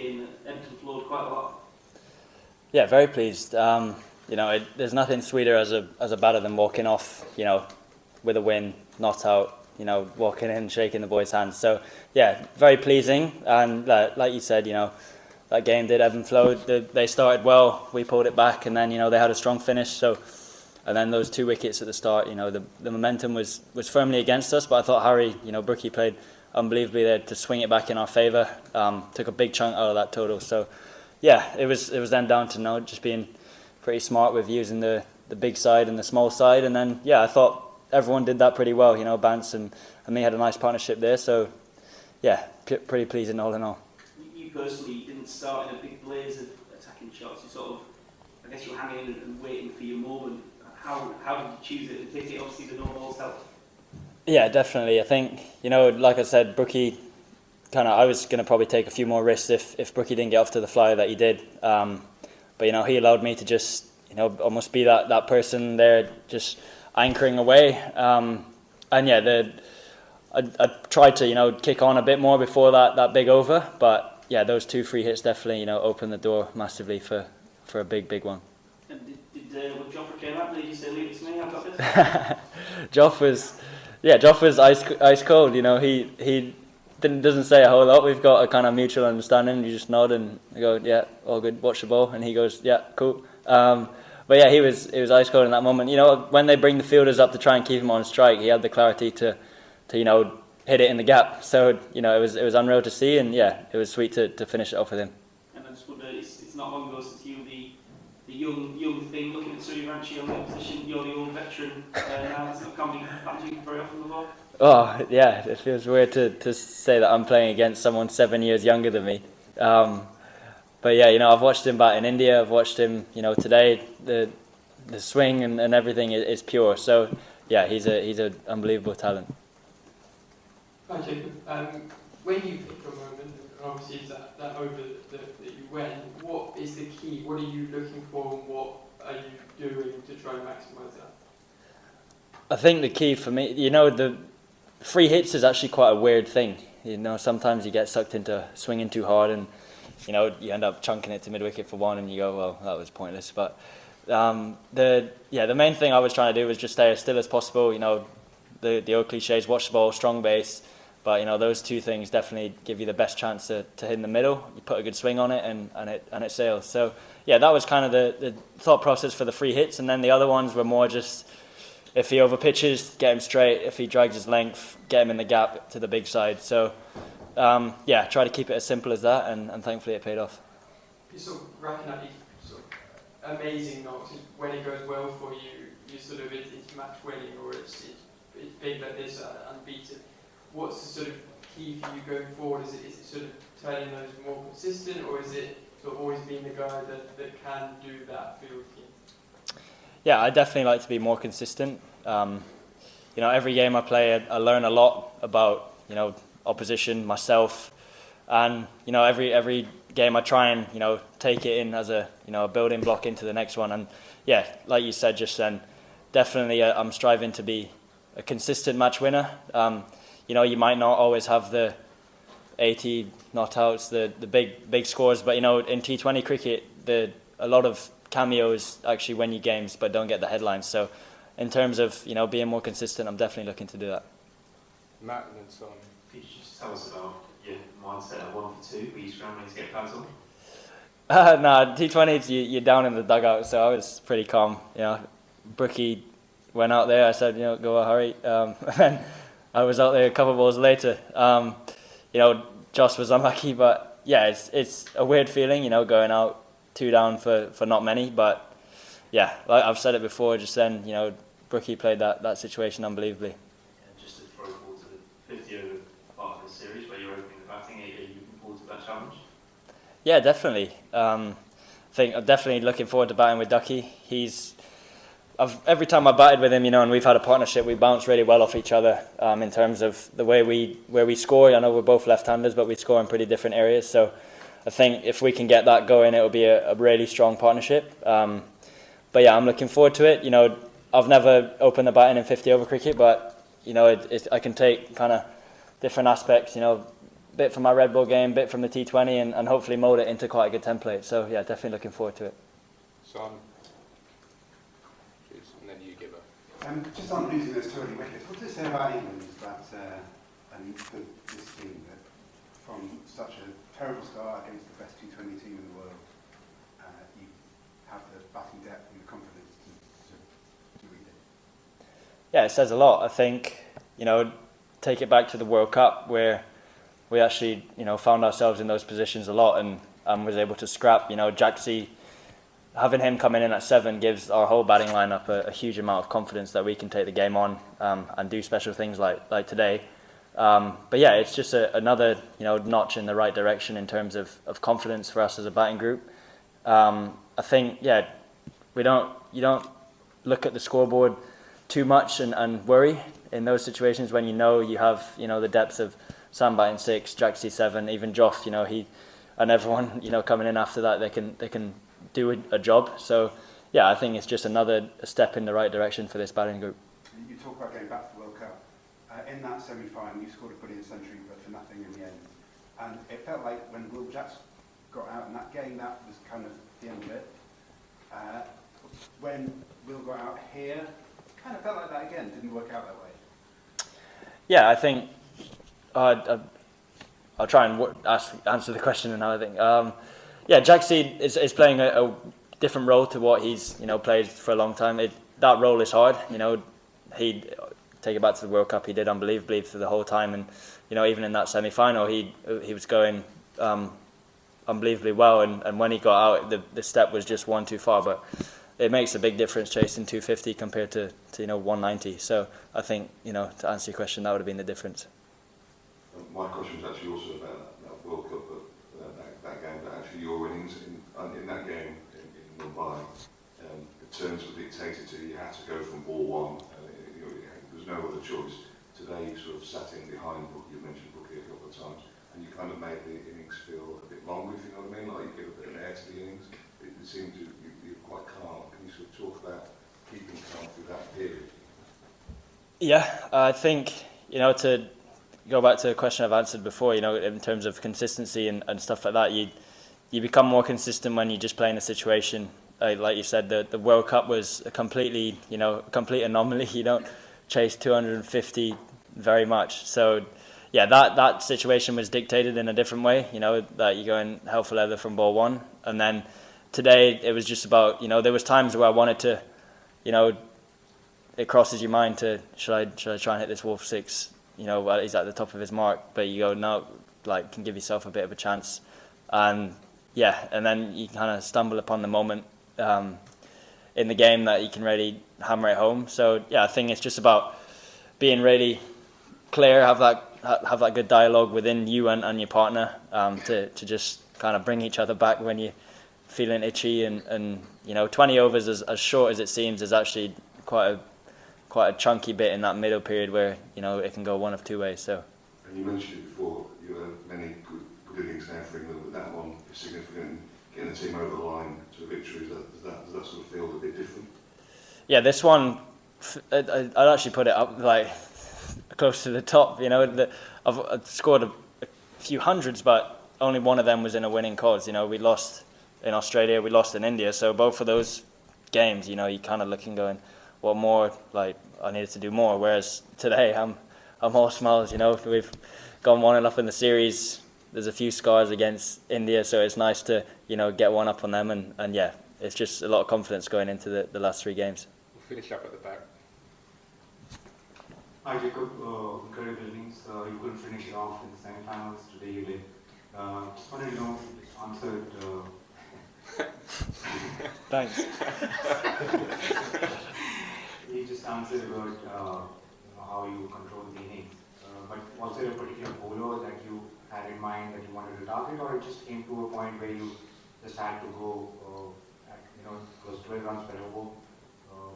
game that ebbed and flowed quite a lot. Yeah, very pleased. There's nothing sweeter as a batter than walking off, with a win, not out, walking in, shaking the boys' hands. So yeah, very pleasing. And like you said, that game did ebb and flow. They started well, we pulled it back, and then they had a strong finish. So, and then those 2 wickets at the start, the momentum was firmly against us. But I thought Harry, Brookie played unbelievably there to swing it back in our favour. Took a big chunk out of that total. So yeah, it was then down to just being pretty smart with using the big side and the small side. And then I thought everyone did that pretty well. Bance and me had a nice partnership there. So yeah, pretty pleasing all in all. You personally didn't start in a big blaze of attacking shots. You sort of, I guess you were hanging in and waiting for your moment. How did you choose it and pick it? Obviously the no-balls helped. Yeah, definitely. I think, like I said, Brookie I was going to probably take a few more risks if Brookie didn't get off to the flyer that he did. But he allowed me to just, almost be that person there, just anchoring away. I tried to, kick on a bit more before that big over. But yeah, those 2 free hits definitely, opened the door massively for a big one. And when Joffrey came up, did you say, leave it to me, I've got this? Joff was ice cold. He doesn't say a whole lot. We've got a kind of mutual understanding. You just nod and go, yeah, all good, watch the ball, and he goes, yeah, cool. But yeah, he was ice cold in that moment. When they bring the fielders up to try and keep him on strike, he had the clarity to hit it in the gap. So it was unreal to see, and yeah, it was sweet to finish it off with him. And I just wonder, it's not long ago since you were the young thing looking at Sooryavanshi on the opposition. You're the old veteran now. It's not coming back to you very often before. Oh yeah, it feels weird to say that I'm playing against someone 7 years younger than me. But yeah, I've watched him bat in India. I've watched him, today. The swing and everything is pure. So yeah, he's an unbelievable talent. Hi Jacob. When you pick your moment, and obviously it's that over that you went, what is the key? What are you looking for, and what are you doing to try and maximise that? I think the key for me, the free hits is actually quite a weird thing. Sometimes you get sucked into swinging too hard and, you end up chunking it to mid-wicket for one and you go, well, that was pointless. But the main thing I was trying to do was just stay as still as possible. The old cliches, watch the ball, strong base. But, those 2 things definitely give you the best chance to hit in the middle. You put a good swing on it and it sails. So, yeah, that was kind of the thought process for the free hits. And then the other ones were more just, if he over-pitches, get him straight. If he drags his length, get him in the gap to the big side. So, try to keep it as simple as that, and thankfully it paid off. You're sort of racking up these sort of amazing knocks. When it goes well for you, it's match winning, or it's big like this, unbeaten. What's the sort of key for you going forward? Is it sort of turning those more consistent, or is it sort of always being the guy that can do that field team? Yeah, I definitely like to be more consistent. Every game I play, I learn a lot about, opposition, myself, and, every game I try and, take it in as a building block into the next one. And yeah, like you said just then, definitely I'm striving to be a consistent match winner. You might not always have the 80 not outs, the big scores, but in T20 cricket, a lot of cameos actually win you games but don't get the headlines. So in terms of being more consistent, I'm definitely looking to do that. Matt and then Son. Could you just tell us about your mindset at 1 for 2? Were you scrambling to get pads on? No, T20s you're down in the dugout, so I was pretty calm. Brookie went out there. I said, go on, hurry. And I was out there a couple of balls later. Josh was unlucky, but yeah, it's a weird feeling, going out 2 down for not many. But yeah, like I've said it before, just then, Brookie played that situation unbelievably. Yeah, just to throw forward to the 50 over part of the series where you're opening the batting, are you looking forward to that challenge? Yeah, definitely. I think I'm definitely looking forward to batting with Ducky. Every time I batted with him, and we've had a partnership, we bounce really well off each other in terms of the way where we score. I know we're both left-handers, but we score in pretty different areas. So I think if we can get that going, it'll be a really strong partnership. But yeah, I'm looking forward to it. I've never opened the batting in 50 over cricket, but I can take kind of different aspects. bit from our Red Bull game, bit from the T20, and hopefully mould it into quite a good template. So yeah, definitely looking forward to it. Simon, please, and then you give her. Just on losing those 2 early wickets, what does it say about England that, and for this team, that from such a terrible start against the best T20 team in the world, you have the batting depth and the confidence to read it? Yeah, it says a lot. I think, take it back to the World Cup where we actually, found ourselves in those positions a lot and was able to scrap. Jaxie, having him coming in at 7 gives our whole batting lineup a huge amount of confidence that we can take the game on and do special things like today. But yeah, it's just another notch in the right direction in terms of confidence for us as a batting group. I think you don't look at the scoreboard too much and worry in those situations when you have the depth of Sam batting 6, Jaxie 7, even Joff. He and everyone coming in after that, they can do a job. So yeah, I think it's just another step in the right direction for this batting group. You talk about going back to the World Cup. In that semi-final, you scored a brilliant century, but for nothing in the end. And it felt like when Will Jacks got out in that game, that was kind of the end of it. When Will got out here, kind of felt like that again. Didn't work out that way. Yeah, I think I'll try and answer the question now. I think Jaxie is playing a different role to what he's played for a long time. That role is hard. He take it back to the World Cup. He did unbelievably for the whole time, and even in that semi-final, he was going unbelievably well. And when he got out, the step was just one too far. But it makes a big difference chasing 250 compared to 190. So I think to answer your question, that would have been the difference. My question was actually also about that World Cup, that game, but actually your innings in that game in Mumbai, the terms were dictated to you had to go from ball 1. There was no other choice. Today you sort of sat in behind Bookie, you mentioned Bookie a couple of times, and you kind of made the innings feel a bit longer, if you know what I mean, like you give a bit of air to the innings. It seemed you're quite calm. Can you sort of talk about keeping calm through that period? Yeah, I think, to go back to a question I've answered before, in terms of consistency and stuff like that, you become more consistent when you just play in a situation. Like you said, the World Cup was a complete anomaly. You don't chase 250 very much. So, yeah, that situation was dictated in a different way, that you go in hell for leather from ball 1. And then today it was just about, there was times where I wanted to, it crosses your mind to, should I try and hit this Wolf 6? Well, he's at the top of his mark, but you go, no, can give yourself a bit of a chance. And then you kind of stumble upon the moment in the game that you can really hammer it home. So yeah, I think it's just about being really clear, have that good dialogue within you and your partner to just kind of bring each other back when you're feeling itchy. And 20 overs, as short as it seems, is actually quite a chunky bit in that middle period where it can go one of two ways. So. And you mentioned it before, you had many good innings now for England, but that one is significant, getting the team over the line to a victory. Does that sort of feel a bit different? Yeah, this one, I'd actually put it up close to the top. I've scored a few hundreds, but only one of them was in a winning cause. We lost in Australia, we lost in India, so both of those games, you kind of looking going, what more? I needed to do more. Whereas today, I'm all smiles. We've gone 1-0 up in the series. There's a few scars against India, so it's nice to get one up on them. And yeah, it's just a lot of confidence going into the last 3 games. We'll finish up at the back. Hi Jacob, incredible innings. You couldn't finish it off in the semi-finals today. You did. Just wanted to know if you just answered. Thanks. You just answered about how you control the innings. But was there a particular bowler that you had in mind that you wanted to target, or it just came to a point where you just had to go, those 12 runs per over